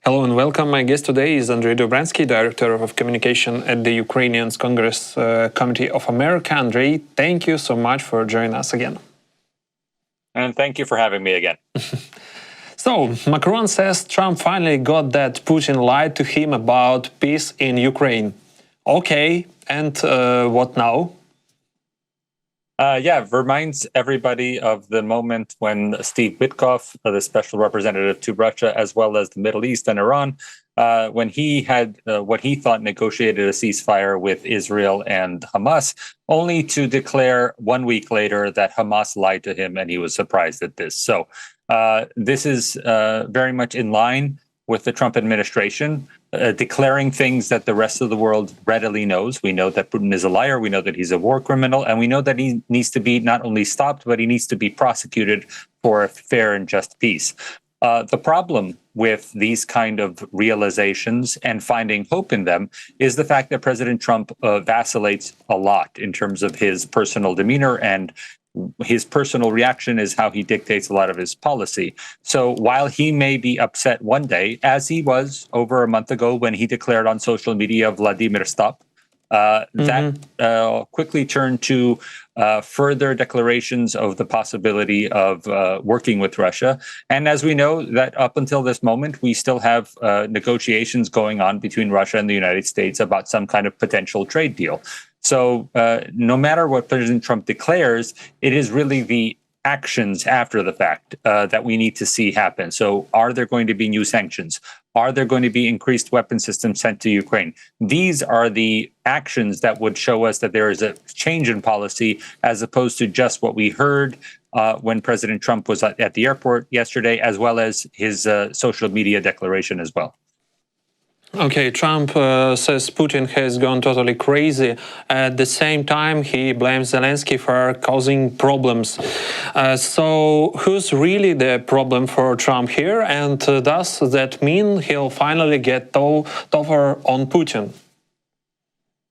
Hello and welcome. My guest today is Andrij Dobriansky, Director of Communication at the Ukrainian Congress Committee of America. Andrij, thank you so much for joining us again. And thank you for having me again. So, Macron says Trump finally got that Putin lied to him about peace in Ukraine. Okay, and what now? Reminds everybody of the moment when Steve Witkoff, the special representative to Russia, as well as the Middle East and Iran, when he had what he thought negotiated a ceasefire with Israel and Hamas, only to declare 1 week later that Hamas lied to him and he was surprised at this. So this is very much in line with the Trump administration, declaring things that the rest of the world readily knows. We know that Putin is a liar. We know that he's a war criminal. And we know that he needs to be not only stopped, but he needs to be prosecuted for a fair and just peace. The problem with these kind of realizations and finding hope in them is the fact that President Trump vacillates a lot in terms of his personal demeanor, and his personal reaction is how he dictates a lot of his policy. So while he may be upset one day, as he was over a month ago when he declared on social media Vladimir stop, that quickly turned to further declarations of the possibility of working with Russia. And as we know, that up until this moment, we still have negotiations going on between Russia and the United States about some kind of potential trade deal. So no matter what President Trump declares, it is really the actions after the fact that we need to see happen. So are there going to be new sanctions? Are there going to be increased weapon systems sent to Ukraine? These are the actions that would show us that there is a change in policy, as opposed to just what we heard when President Trump was at the airport yesterday, as well as his social media declaration as well. Okay, Trump says Putin has gone totally crazy. At the same time, he blames Zelensky for causing problems. So who's really the problem for Trump here? And does that mean he'll finally get tougher on Putin?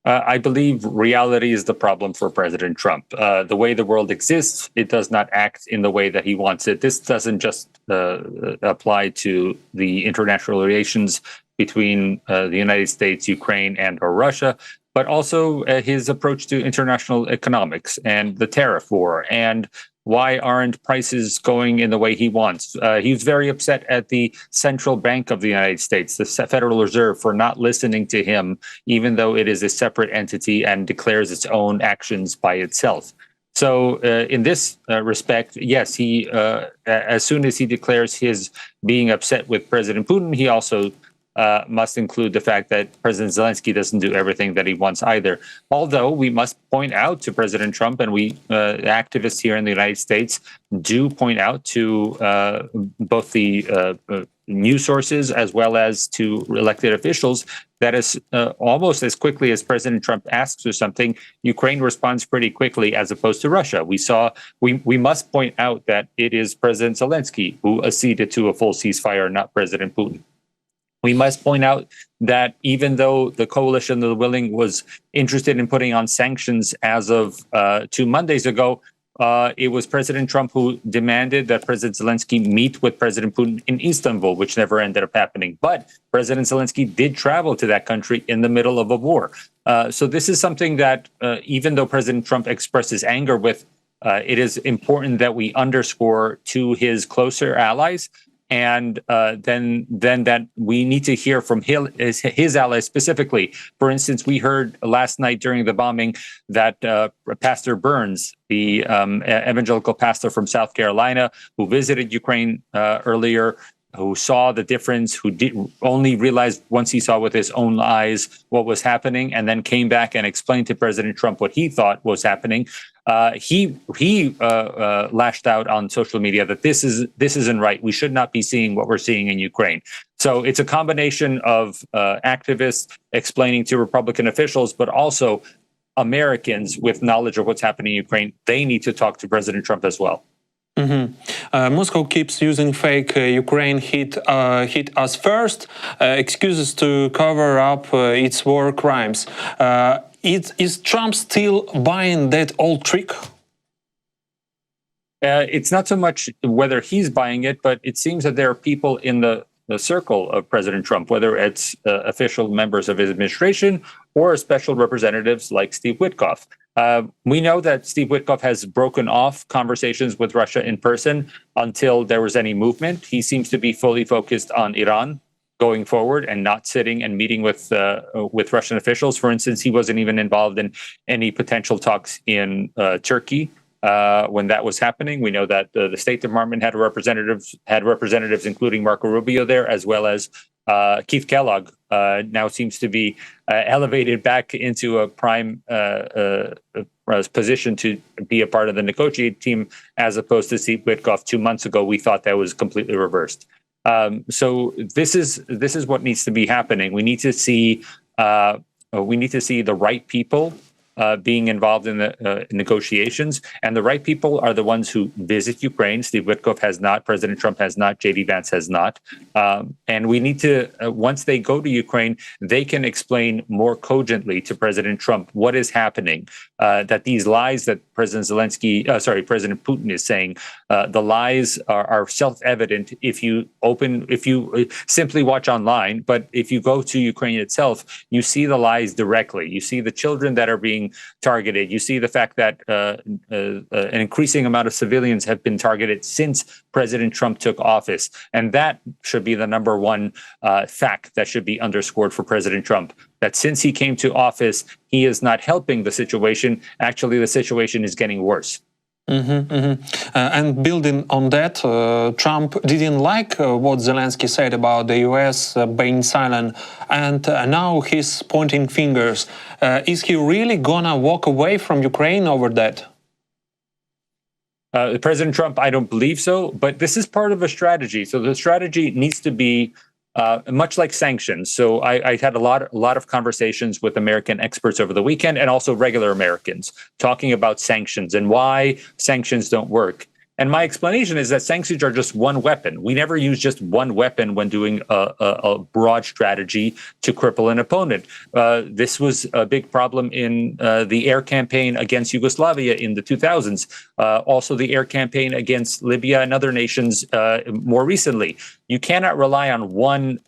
I believe reality is the problem for President Trump. The way the world exists, it does not act in the way that he wants it. This doesn't just apply to the international relations between the United States, Ukraine, and or Russia, but also his approach to international economics and the tariff war, and why aren't prices going in the way he wants. He's very upset at the Central Bank of the United States, the Federal Reserve, for not listening to him, even though it is a separate entity and declares its own actions by itself. So in this respect, yes, he as soon as he declares his being upset with President Putin, he also must include the fact that President Zelensky doesn't do everything that he wants either. Although we must point out to President Trump, and we activists here in the United States do point out to both the news sources as well as to elected officials that as almost as quickly as President Trump asks for something, Ukraine responds pretty quickly, as opposed to Russia. We must point out that it is President Zelensky who acceded to a full ceasefire, not President Putin. We must point out that even though the coalition of the willing was interested in putting on sanctions as of 2 Mondays ago, it was President Trump who demanded that President Zelensky meet with President Putin in Istanbul, which never ended up happening. But President Zelensky did travel to that country in the middle of a war. So this is something that even though President Trump expresses anger with, it is important that we underscore to his closer allies. And then that we need to hear from his allies specifically. For instance, we heard last night during the bombing that Pastor Burns, the evangelical pastor from South Carolina, who visited Ukraine earlier, who saw the difference, who only realized once he saw with his own eyes what was happening, and then came back and explained to President Trump what he thought was happening. He lashed out on social media that this isn't right. We should not be seeing what we're seeing in Ukraine. So it's a combination of activists explaining to Republican officials, but also Americans with knowledge of what's happening in Ukraine. They need to talk to President Trump as well. Moscow keeps using fake Ukraine hit us first excuses to cover up its war crimes. Is Trump still buying that old trick? It's not so much whether he's buying it, but it seems that there are people in the the circle of President Trump, whether it's official members of his administration or special representatives like Steve Witkoff. We know that Steve Witkoff has broken off conversations with Russia in person until there was any movement. He seems to be fully focused on Iran going forward and not sitting and meeting with Russian officials. For instance, he wasn't even involved in any potential talks in Turkey when that was happening. We know that the State Department had representatives, including Marco Rubio there, as well as Keith Kellogg now seems to be elevated back into a prime position to be a part of the negotiating team, as opposed to Steve Witkoff 2 months ago. We thought that was completely reversed. So this is what needs to be happening. We need to see the right people being involved in the negotiations, and the right people are the ones who visit Ukraine. Steve Witkoff has not, President Trump has not, J.D. Vance has not, and we need to, once they go to Ukraine, they can explain more cogently to President Trump what is happening, that these lies that President Putin is saying, the lies are self-evident if you simply watch online, but if you go to Ukraine itself, you see the lies directly. You see the children that are being targeted. You see the fact that an increasing amount of civilians have been targeted since President Trump took office. And that should be the number one fact that should be underscored for President Trump, that since he came to office, he is not helping the situation. Actually, the situation is getting worse. And building on that, Trump didn't like what Zelensky said about the US being silent, and now he's pointing fingers. Is he really gonna walk away from Ukraine over that? President Trump, I don't believe so, but this is part of a strategy. So the strategy needs to be much like sanctions. So I had a lot of conversations with American experts over the weekend, and also regular Americans, talking about sanctions and why sanctions don't work. And my explanation is that sanctions are just one weapon. We never use just one weapon when doing a broad strategy to cripple an opponent. This was a big problem in the air campaign against Yugoslavia in the 2000s. Also the air campaign against Libya and other nations more recently. You cannot rely on one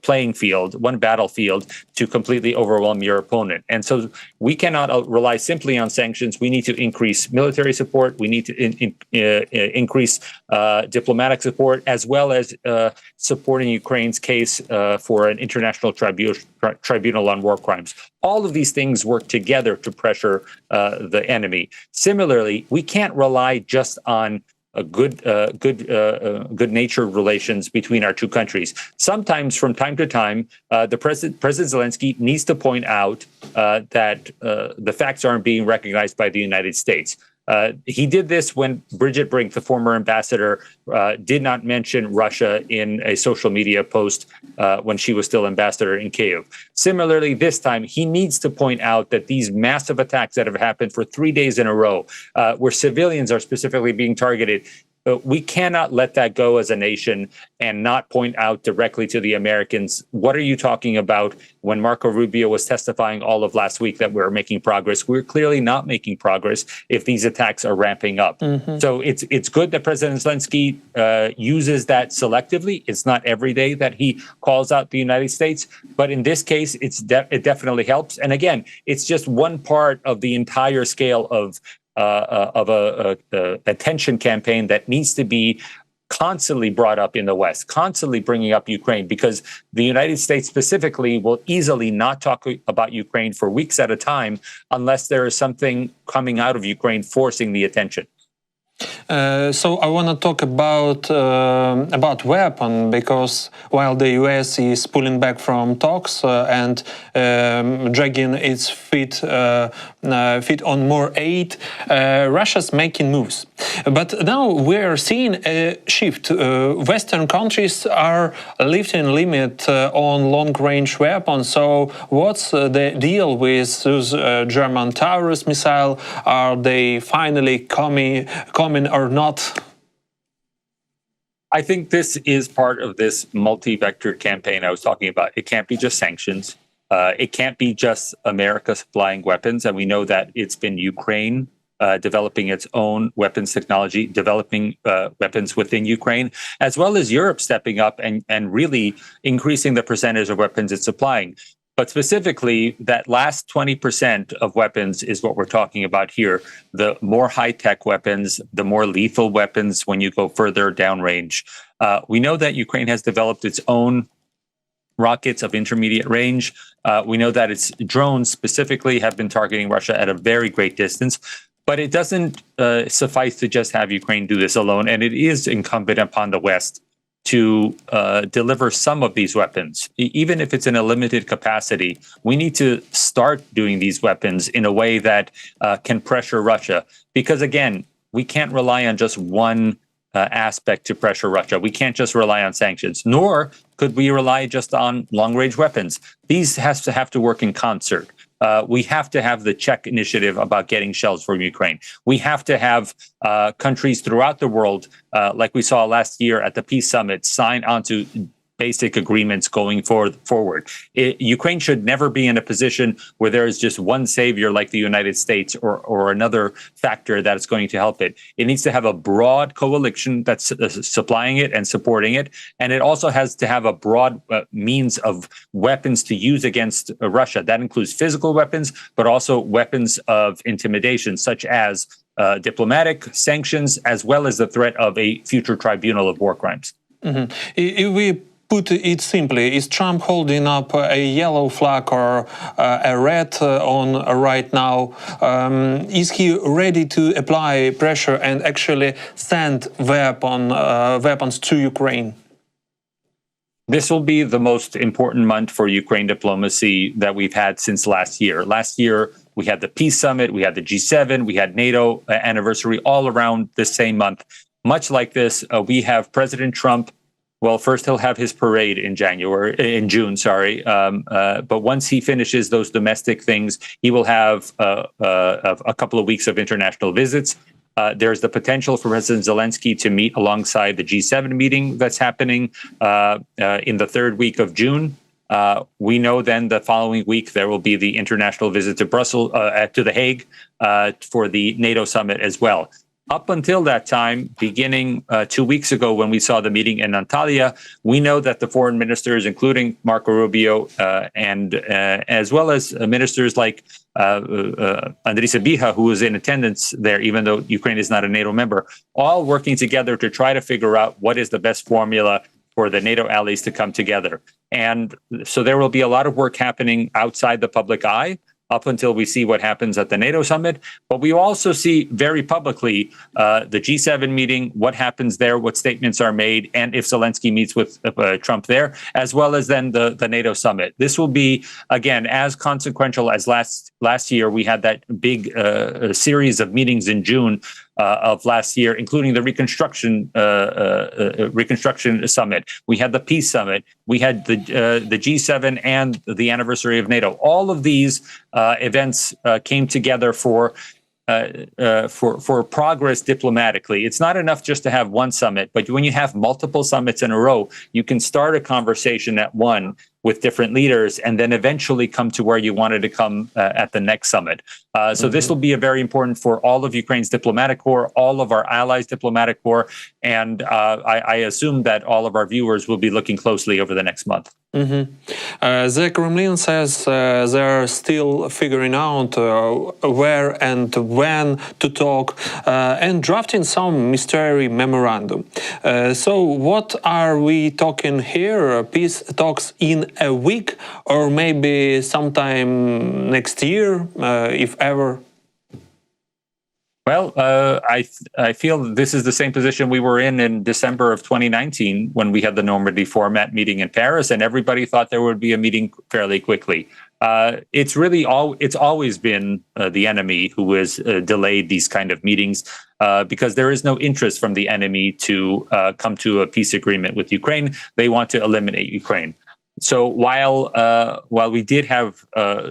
playing field, one battlefield, to completely overwhelm your opponent. And so we cannot rely simply on sanctions. We need to increase military support. We need to increase diplomatic support, as well as supporting Ukraine's case for an international tribunal on war crimes. All of these things work together to pressure the enemy. Similarly, we can't rely just on good-natured relations between our two countries. Sometimes, from time to time, President Zelensky needs to point out that the facts aren't being recognized by the United States. He did this when Bridget Brink, the former ambassador, did not mention Russia in a social media post when she was still ambassador in Kyiv. Similarly, this time, he needs to point out that these massive attacks that have happened for 3 days in a row, where civilians are specifically being targeted, we cannot let that go as a nation and not point out directly to the Americans, what are you talking about? When Marco Rubio was testifying all of last week that we're making progress, we're clearly not making progress if these attacks are ramping up. So it's good that President Zelensky uses that selectively. It's not every day that he calls out the United States, but in this case, it definitely helps. And again, it's just one part of the entire scale of a attention campaign that needs to be constantly brought up in the West, constantly bringing up Ukraine, because the United States specifically will easily not talk about Ukraine for weeks at a time unless there is something coming out of Ukraine forcing the attention. So I want to talk about weapon, because while the US is pulling back from talks and dragging its feet on more aid, Russia's making moves. But now we're seeing a shift. Western countries are lifting limit on long-range weapons. So what's the deal with those German Tariffs missile? Are they finally coming or not? I think this is part of this multi-vector campaign I was talking about. It can't be just sanctions. It can't be just America supplying weapons. And we know that it's been Ukraine developing its own weapons technology, developing weapons within Ukraine, as well as Europe stepping up and really increasing the percentage of weapons it's supplying. But specifically, that last 20% of weapons is what we're talking about here. The more high-tech weapons, the more lethal weapons when you go further downrange. We know that Ukraine has developed its own rockets of intermediate range. We know that its drones specifically have been targeting Russia at a very great distance. But it doesn't suffice to just have Ukraine do this alone. And it is incumbent upon the West to deliver some of these weapons. Even if it's in a limited capacity, we need to start doing these weapons in a way that can pressure Russia. Because again, we can't rely on just one aspect to pressure Russia. We can't just rely on sanctions, nor could we rely just on long-range weapons. These have to work in concert. We have to have the Czech initiative about getting shells from Ukraine. We have to have countries throughout the world, like we saw last year at the Peace Summit, sign onto basic agreements going forward. Ukraine should never be in a position where there is just one savior like the United States or another factor that's going to help it. It needs to have a broad coalition that's supplying it and supporting it. And it also has to have a broad means of weapons to use against Russia. That includes physical weapons, but also weapons of intimidation, such as diplomatic sanctions, as well as the threat of a future tribunal of war crimes. Mm-hmm. If we put it simply, is Trump holding up a yellow flag or a red on right now? Is he ready to apply pressure and actually send weapons to Ukraine? This will be the most important month for Ukraine diplomacy that we've had since last year. Last year, we had the Peace Summit, we had the G7, we had NATO anniversary all around the same month. Much like this, we have President Trump. Well, first he'll have his parade in June. But once he finishes those domestic things, he will have a couple of weeks of international visits. There's the potential for President Zelensky to meet alongside the G7 meeting that's happening in the third week of June. We know then the following week there will be the international visit to Brussels, to The Hague, for the NATO summit as well. Up until that time, beginning 2 weeks ago when we saw the meeting in Antalya, we know that the foreign ministers, including Marco Rubio, and as well as ministers like Andrij Dobriansky, who was in attendance there, even though Ukraine is not a NATO member, all working together to try to figure out what is the best formula for the NATO allies to come together. And so there will be a lot of work happening outside the public eye up until we see what happens at the NATO summit. But we also see very publicly the G7 meeting, what happens there, what statements are made, and if Zelensky meets with Trump there, as well as then the NATO summit. This will be, again, as consequential as last year. We had that big series of meetings in June of last year, including the reconstruction summit. We had the peace summit. We had the G7 and the anniversary of NATO. All of these events came together for progress diplomatically. It's not enough just to have one summit, but when you have multiple summits in a row, you can start a conversation at one with different leaders and then eventually come to where you wanted to come at the next summit. So this will be a very important for all of Ukraine's diplomatic corps, all of our allies' diplomatic corps, and I assume that all of our viewers will be looking closely over the next month. The Kremlin says they're still figuring out where and when to talk and drafting some mystery memorandum. So what are we talking here? Peace talks in a week or maybe sometime next year, if ever? Well, I feel this is the same position we were in December of 2019 when we had the Normandy format meeting in Paris, and everybody thought there would be a meeting fairly quickly. It's always been the enemy who has delayed these kind of meetings because there is no interest from the enemy to come to a peace agreement with Ukraine. They want to eliminate Ukraine. So while we did have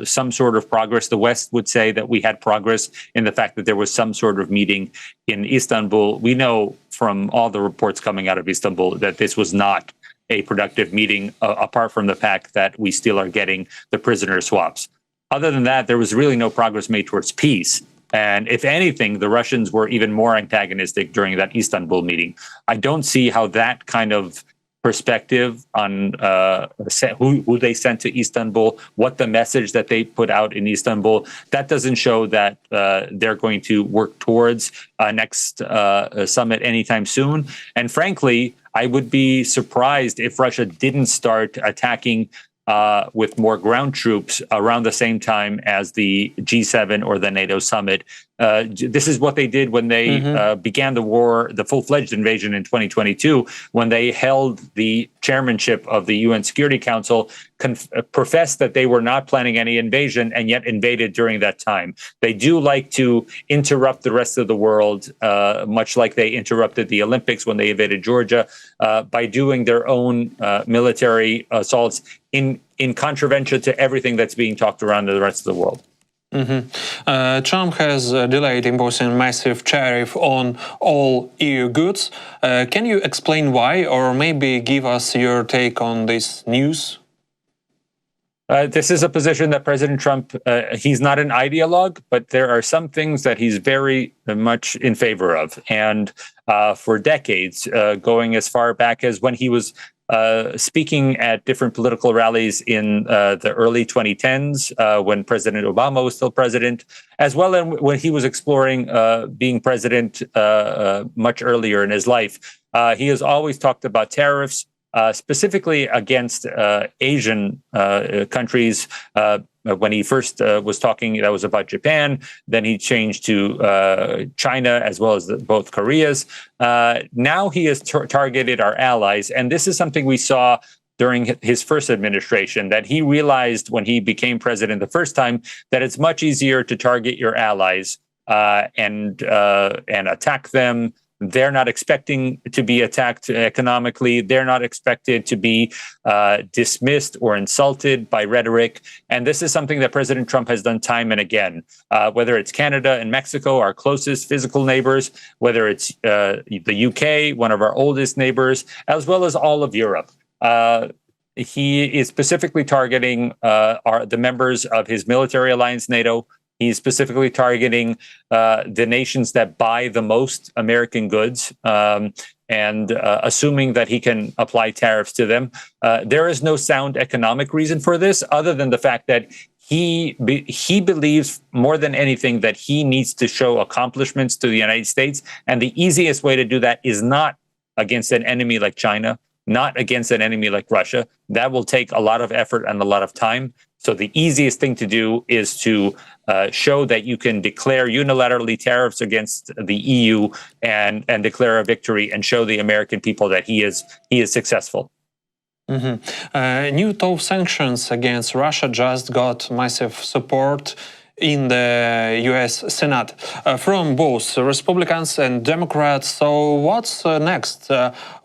some sort of progress, the West would say that we had progress in the fact that there was some sort of meeting in Istanbul. We know from all the reports coming out of Istanbul that this was not a productive meeting, apart from the fact that we still are getting the prisoner swaps. Other than that, there was really no progress made towards peace. And if anything, the Russians were even more antagonistic during that Istanbul meeting. I don't see how that kind of perspective on who they sent to Istanbul, what the message that they put out in Istanbul, that doesn't show that they're going to work towards next summit anytime soon. And frankly, I would be surprised if Russia didn't start attacking with more ground troops around the same time as the G7 or the NATO summit. This is what they did when they began the war, the full-fledged invasion in 2022, when they held the chairmanship of the UN Security Council, professed that they were not planning any invasion, and yet invaded during that time. They do like to interrupt the rest of the world, much like they interrupted the Olympics when they invaded Georgia, by doing their own military assaults in contravention to everything that's being talked around to the rest of the world. Trump has delayed imposing massive tariff on all EU goods. Can you explain why, or maybe give us your take on this news? This is a position that President Trump, he's not an ideologue, but there are some things that he's very much in favor of. And for decades, going as far back as when he was speaking at different political rallies in the early 2010s, when President Obama was still president, as well as when he was exploring being president much earlier in his life. He has always talked about tariffs, specifically against Asian countries. When he first was talking, that was about Japan. Then he changed to China as well as both Koreas. Now he has targeted our allies. And this is something we saw during his first administration, that he realized when he became president the first time that it's much easier to target your allies and attack them. They're not expecting to be attacked economically. They're not expected to be dismissed or insulted by rhetoric. And this is something that President Trump has done time and again, whether it's Canada and Mexico, our closest physical neighbors, whether it's the UK, one of our oldest neighbors, as well as all of Europe. He is specifically targeting the members of his military alliance, NATO. He's specifically targeting the nations that buy the most American goods and assuming that he can apply tariffs to them. There is no sound economic reason for this other than the fact that he believes more than anything that he needs to show accomplishments to the United States. And the easiest way to do that is not against an enemy like China, not against an enemy like Russia. That will take a lot of effort and a lot of time. So the easiest thing to do is to show that you can declare unilaterally tariffs against the EU and declare a victory and show the American people that he is successful. New tough sanctions against Russia just got massive support in the US Senate from both Republicans and Democrats. So what's next?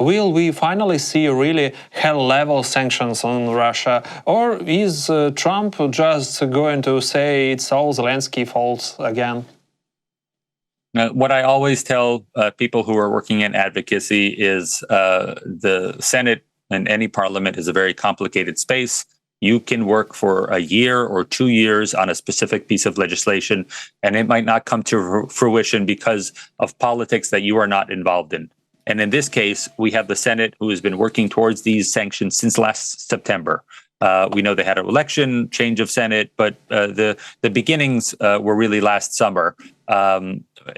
Will we finally see really hell-level sanctions on Russia? Or is Trump just going to say it's all Zelensky's fault again? What I always tell people who are working in advocacy is the Senate and any parliament is a very complicated space. You can work for a year or 2 years on a specific piece of legislation, and it might not come to fruition because of politics that you are not involved in. And in this case, we have the Senate who has been working towards these sanctions since last September. We know they had an election, change of Senate, but the beginnings were really last summer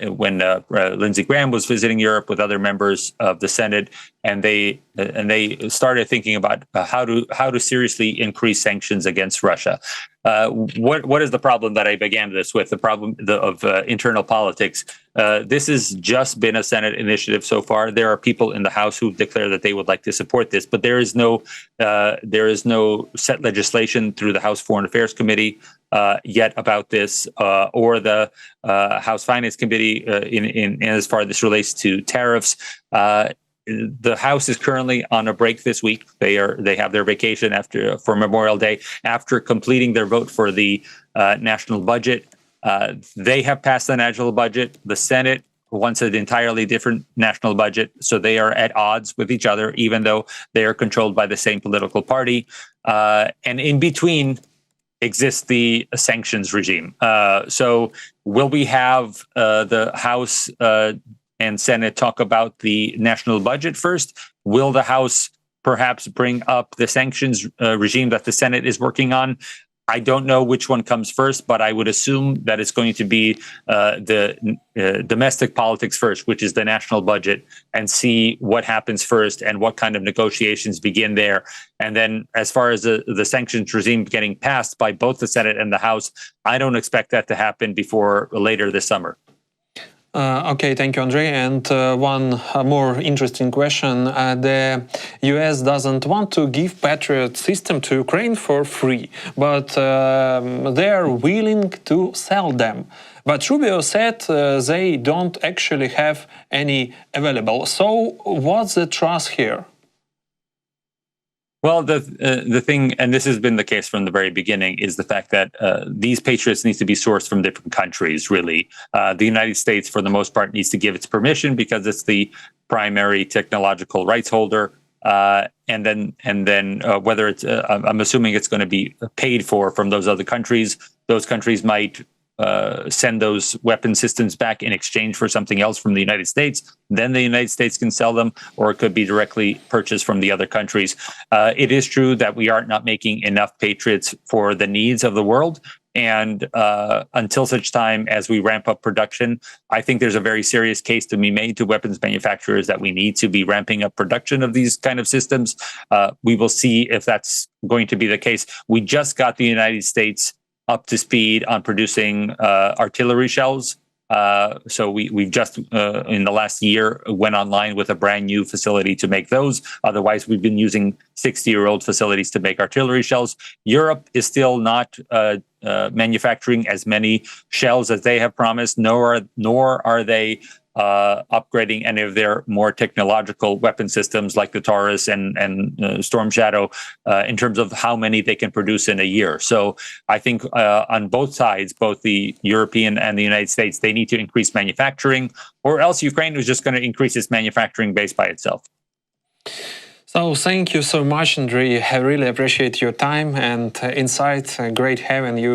when Lindsey Graham was visiting Europe with other members of the Senate, and they started thinking about how to seriously increase sanctions against Russia. What is the problem that I began this with? The problem of internal politics. This has just been a Senate initiative so far. There are people in the House who declare that they would like to support this, but there is no set legislation through the House Foreign Affairs Committee yet about this, or the House Finance Committee in as far as this relates to tariffs. The House is currently on a break this week. They have their vacation for Memorial Day after completing their vote for the national budget. They have passed the national budget. The Senate wants an entirely different national budget, so they are at odds with each other, even though they are controlled by the same political party. And in between, exists the sanctions regime. So will we have the House and Senate talk about the national budget first? Will the House perhaps bring up the sanctions regime that the Senate is working on? I don't know which one comes first, but I would assume that it's going to be the domestic politics first, which is the national budget, and see what happens first and what kind of negotiations begin there. And then as far as the sanctions regime getting passed by both the Senate and the House, I don't expect that to happen before later this summer. Okay, thank you, Andrij. And one more interesting question. The US doesn't want to give Patriot System to Ukraine for free, but they are willing to sell them. But Rubio said they don't actually have any available. So what's the trust here? Well, the thing, and this has been the case from the very beginning, is the fact that these Patriots need to be sourced from different countries, really. The United States, for the most part, needs to give its permission because it's the primary technological rights holder. And then whether it's, I'm assuming it's going to be paid for from those other countries. Those countries might send those weapon systems back in exchange for something else from the United States. Then the United States can sell them, or it could be directly purchased from the other countries. It is true that we are not making enough Patriots for the needs of the world. And until such time as we ramp up production, I think there's a very serious case to be made to weapons manufacturers that we need to be ramping up production of these kind of systems. We will see if that's going to be the case. We just got the United States up to speed on producing artillery shells. So we've just, in the last year, went online with a brand new facility to make those. Otherwise, we've been using 60-year-old facilities to make artillery shells. Europe is still not manufacturing as many shells as they have promised, nor are they upgrading any of their more technological weapon systems like the Taurus and Storm Shadow in terms of how many they can produce in a year. So I think on both sides, both the European and the United States, they need to increase manufacturing, or else Ukraine is just going to increase its manufacturing base by itself. So thank you so much, Andrij. I really appreciate your time and insight. Great having you.